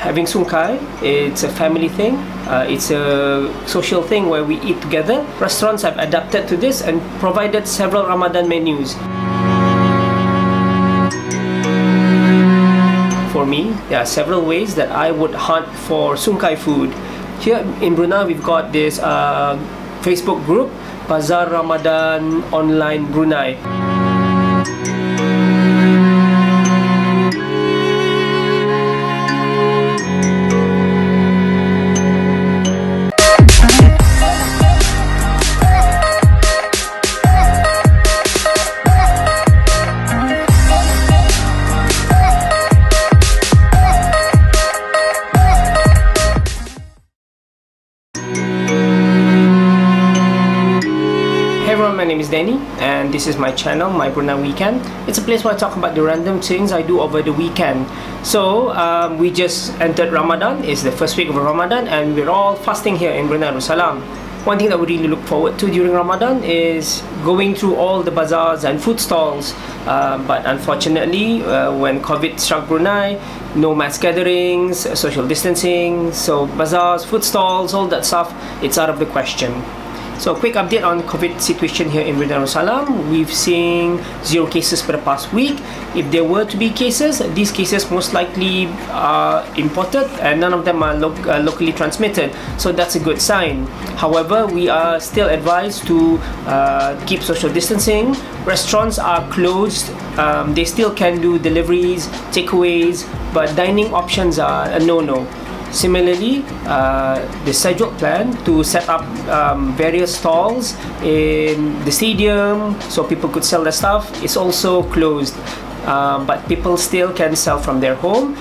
having Sungkai. It's a family thing. It's a social thing where we eat together. Restaurants have adapted to this and provided several Ramadan menus. For me, there are several ways that I would hunt for Sungkai food. Here in Brunei, we've got this Facebook group, Bazaar Ramadan Online Brunei. Hey everyone, my name is Danny and this is my channel, My Brunei Weekend. It's a place where I talk about the random things I do over the weekend. So we just entered Ramadan. It's the first week of Ramadan and we're all fasting here in Brunei Darussalam. One thing that we really look forward to during Ramadan is going through all the bazaars and food stalls. But unfortunately, when COVID struck Brunei, no mass gatherings, social distancing, so bazaars, food stalls, all that stuff, it's out of the question. So a quick update on COVID situation here in Brunei Darussalam. We've seen 0 cases for the past week. If there were to be cases, these cases most likely are imported and none of them are locally transmitted. So that's a good sign. However, we are still advised to keep social distancing. Restaurants are closed. They still can do deliveries, takeaways, but dining options are a no-no. Similarly, the scheduled plan to set up various stalls in the stadium so people could sell their stuff is also closed. But people still can sell from their home,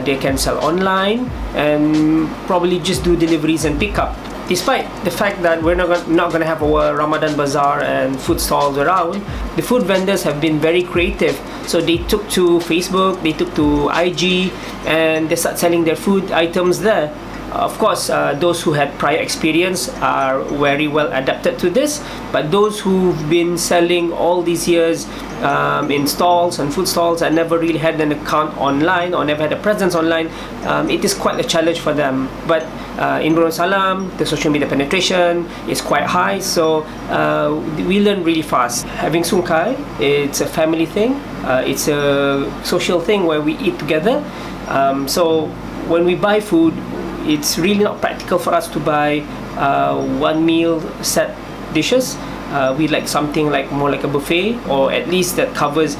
they can sell online and probably just do deliveries and pick up. Despite the fact that we're not going to have our Ramadan bazaar and food stalls around, the food vendors have been very creative. So they took to Facebook, they took to IG, and they start selling their food items there. Of course, those who had prior experience are very well adapted to this, but those who've been selling all these years in stalls and food stalls and never really had an account online or never had a presence online, it is quite a challenge for them. But in Brunei Darussalam, the social media penetration is quite high, so we learn really fast. Having Sungkai, it's a family thing. It's a social thing where we eat together. So when we buy food, it's really not practical for us to buy one meal set dishes. We like something like more like a buffet, or at least that covers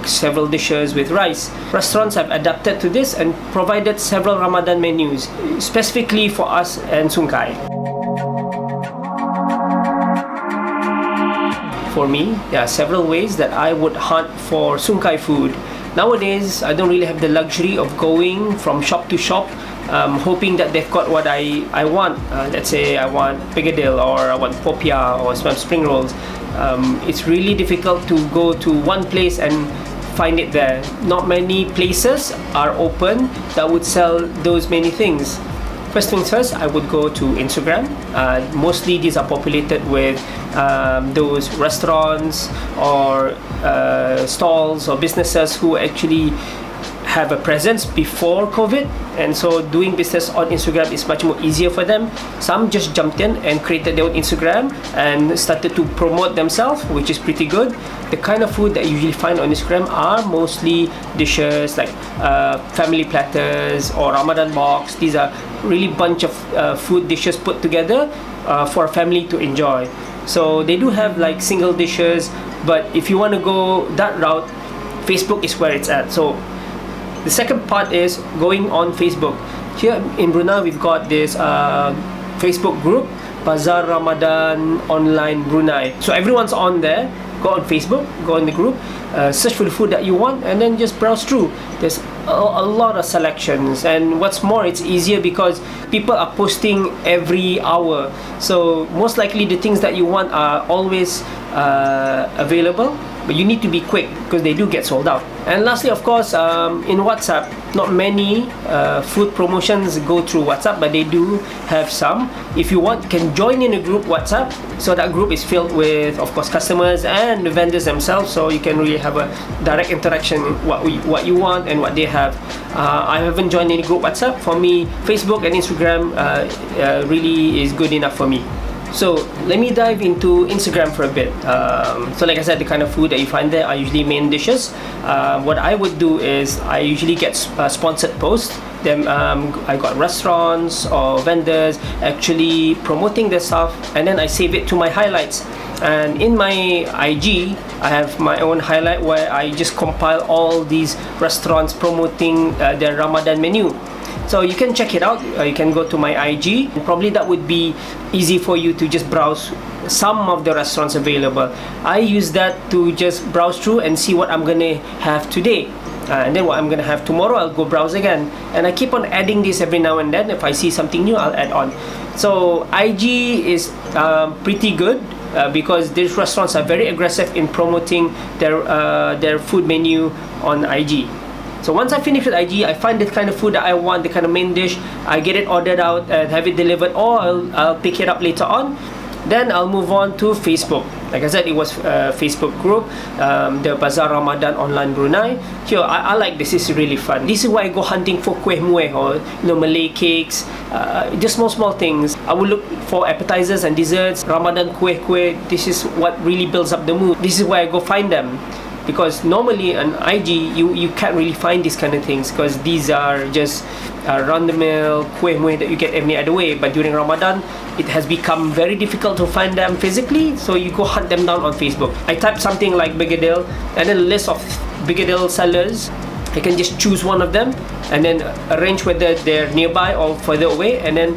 several dishes with rice. Restaurants have adapted to this and provided several Ramadan menus specifically for us and Sungkai. For me, there are several ways that I would hunt for Sungkai food. Nowadays, I don't really have the luxury of going from shop to shop hoping that they've got what I want. Let's say I want pigadil or I want popia or some spring rolls. It's really difficult to go to one place and find it there. Not many places are open that would sell those many things. First things first, I would go to Instagram. Mostly these are populated with those restaurants or stalls or businesses who actually have a presence before COVID, and so doing business on Instagram is much more easier for them. Some just jumped in and created their own Instagram and started to promote themselves, which is pretty good. The kind of food that you usually find on Instagram are mostly dishes like family platters or Ramadan box. These are really bunch of food dishes put together for a family to enjoy. So they do have like single dishes, but if you want to go that route, Facebook is where it's at. So the second part is going on Facebook. Here in Brunei, we've got this Facebook group, Bazaar Ramadan Online Brunei. So everyone's on there. Go on Facebook, go on the group, search for the food that you want, and then just browse through. There's a lot of selections, and what's more, it's easier because people are posting every hour. So most likely the things that you want are always available. but you need to be quick because they do get sold out. And lastly, of course, in WhatsApp, not many food promotions go through WhatsApp, but they do have some. If you want, you can join in a group WhatsApp. So that group is filled with, of course, customers and the vendors themselves. So you can really have a direct interaction what you want and what they have. I haven't joined any group WhatsApp. For me, Facebook and Instagram really is good enough for me. So let me dive into Instagram for a bit. So like I said, the kind of food that you find there are usually main dishes. What I would do is I usually get sponsored posts. Then I got restaurants or vendors actually promoting their stuff, and then I save it to my highlights. And in my IG, I have my own highlight where I just compile all these restaurants promoting their Ramadan menu. So you can check it out. You can go to my IG. Probably that would be easy for you to just browse some of the restaurants available. I use that to just browse through and see what I'm gonna have today. And then what I'm gonna have tomorrow, I'll go browse again. And I keep on adding this every now and then. If I see something new, I'll add on. So IG is pretty good. Because these restaurants are very aggressive in promoting their food menu on IG. So once I finish with IG, I find the kind of food that I want, the kind of main dish, I get it ordered out and have it delivered, or I'll pick it up later on. Then I'll move on to Facebook. Like I said, it was a Facebook group, the Bazaar Ramadan Online Brunei. Here, I like this. It's really fun. This is why I go hunting for kueh mueh, or Malay cakes, just small things. I will look for appetizers and desserts. Ramadan kueh. This is what really builds up the mood. This is where I go find them. Because normally on IG you can't really find these kind of things, because these are just run-the-mill kueh mueh that you get any other way. But during Ramadan, it has become very difficult to find them physically, so you go hunt them down on Facebook. I type something like Bigadil and then a list of Bigadil sellers. I can just choose one of them and then arrange whether they're nearby or further away, and then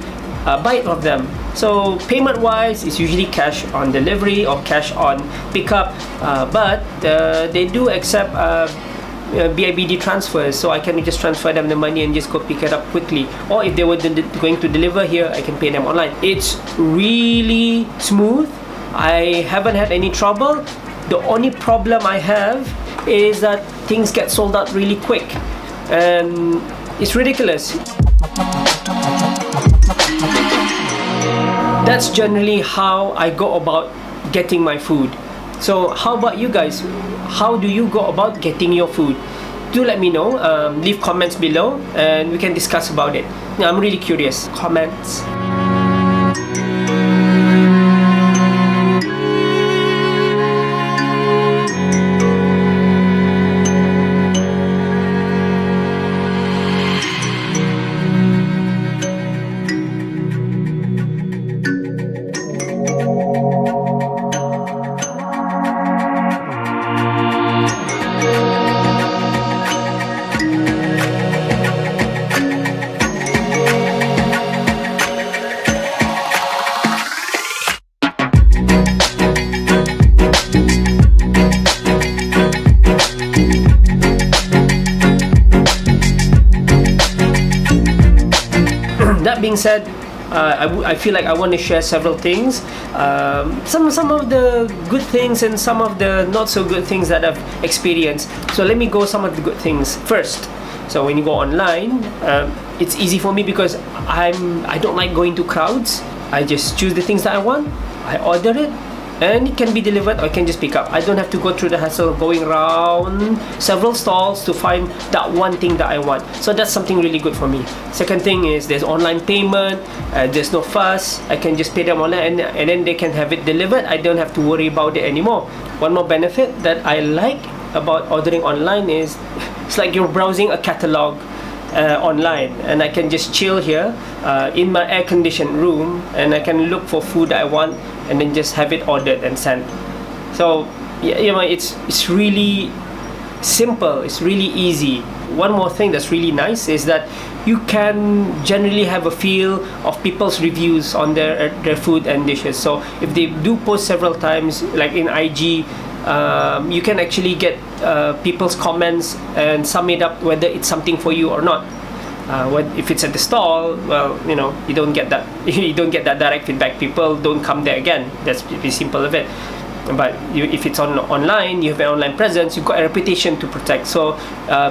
buy it of them. So payment wise, it's usually cash on delivery or cash on pickup, but they do accept BIBD transfers, so I can just transfer them the money and just go pick it up quickly. Or if they were going to deliver here, I can pay them online. It's really smooth. I haven't had any trouble. The only problem I have is that things get sold out really quick, and it's ridiculous. That's generally how I go about getting my food. So how about you guys? How do you go about getting your food? Do let me know. Leave comments below and we can discuss about it. I'm really curious. Comments. That being said, I feel like I want to share several things, some of the good things and some of the not so good things that I've experienced. So let me go some of the good things first. So when you go online, it's easy for me because I don't like going to crowds. I just choose the things that I want, I order it, and it can be delivered, or I can just pick up. I don't have to go through the hassle of going around several stalls to find that one thing that I want. So that's something really good for me. Second thing is there's online payment, there's no fuss. I can just pay them online and then they can have it delivered. I don't have to worry about it anymore. One more benefit that I like about ordering online is it's like you're browsing a catalog online, and I can just chill here in my air-conditioned room, and I can look for food that I want and then just have it ordered and sent. So yeah, you know, it's really simple, it's really easy. One more thing that's really nice is that you can generally have a feel of people's reviews on their food and dishes. So if they do post several times, like in IG, you can actually get people's comments and sum it up whether it's something for you or not. If it's at the stall, well, you know, you don't get that. You don't get that direct feedback. People don't come there again. That's the simple of it. But if it's online, you have an online presence, you've got a reputation to protect. So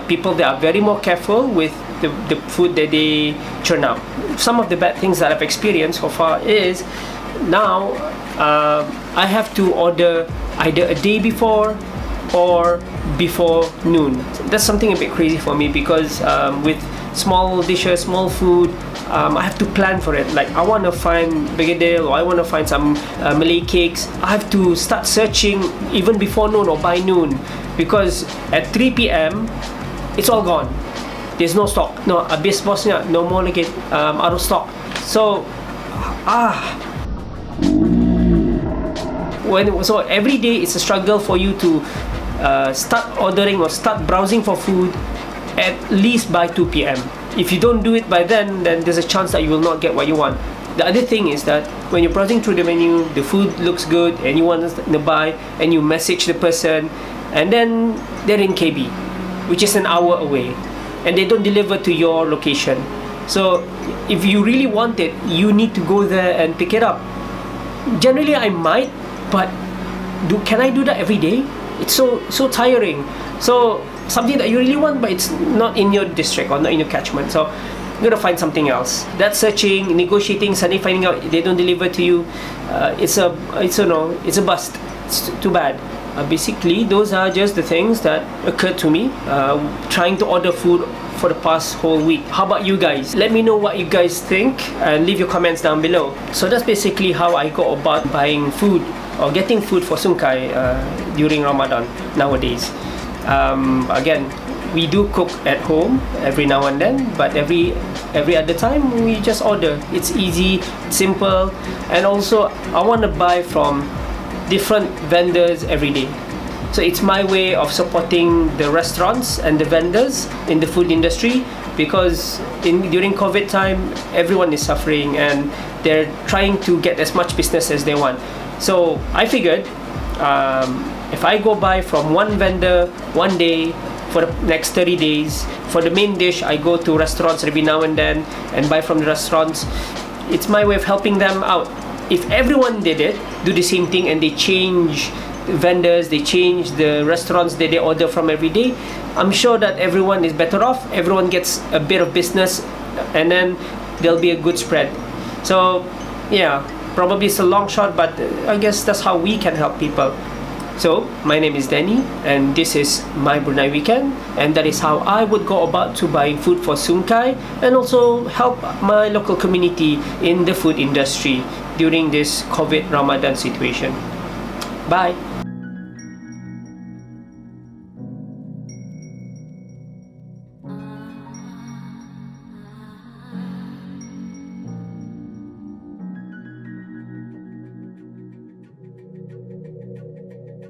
people, they are very more careful with the food that they churn out. Some of the bad things that I've experienced so far is now I have to order either a day before or before noon. That's something a bit crazy for me, because with small dishes, small food, I have to plan for it. Like, I want to find begedil, or I want to find some Malay cakes. I have to start searching even before noon or by noon, because at 3 p.m. it's all gone. There's no stock. No, habis bosnya, no more lagi, out of stock. So so every day it's a struggle for you to start ordering or start browsing for food at least by 2 p.m. If you don't do it by then there's a chance that you will not get what you want. The other thing is that when you're browsing through the menu, the food looks good and you want to buy, and you message the person, and then they're in KB, which is an hour away, and they don't deliver to your location. So if you really want it, you need to go there and pick it up. Generally I might, but can I do that every day? It's so tiring. So something that you really want, but it's not in your district or not in your catchment, so you're gonna find something else. That's searching, negotiating, suddenly finding out they don't deliver to you. It's a bust. It's too bad. Basically, those are just the things that occurred to me trying to order food for the past whole week. How about you guys? Let me know what you guys think and leave your comments down below. So that's basically how I go about buying food or getting food for Sungkai during Ramadan nowadays. Again, we do cook at home every now and then, but every other time we just order. It's easy, simple, and also I want to buy from different vendors every day. So it's my way of supporting the restaurants and the vendors in the food industry, because during COVID time everyone is suffering and they're trying to get as much business as they want. So I figured if I go buy from one vendor one day for the next 30 days, for the main dish I go to restaurants every now and then and buy from the restaurants. It's my way of helping them out. If everyone did it, do the same thing, and they change vendors, they change the restaurants that they order from every day, I'm sure that everyone is better off. Everyone gets a bit of business, and then there'll be a good spread. So yeah, probably it's a long shot, but I guess that's how we can help people. So my name is Danny, and this is my Brunei Weekend, and that is how I would go about to buying food for Sungkai and also help my local community in the food industry during this COVID Ramadan situation. Bye.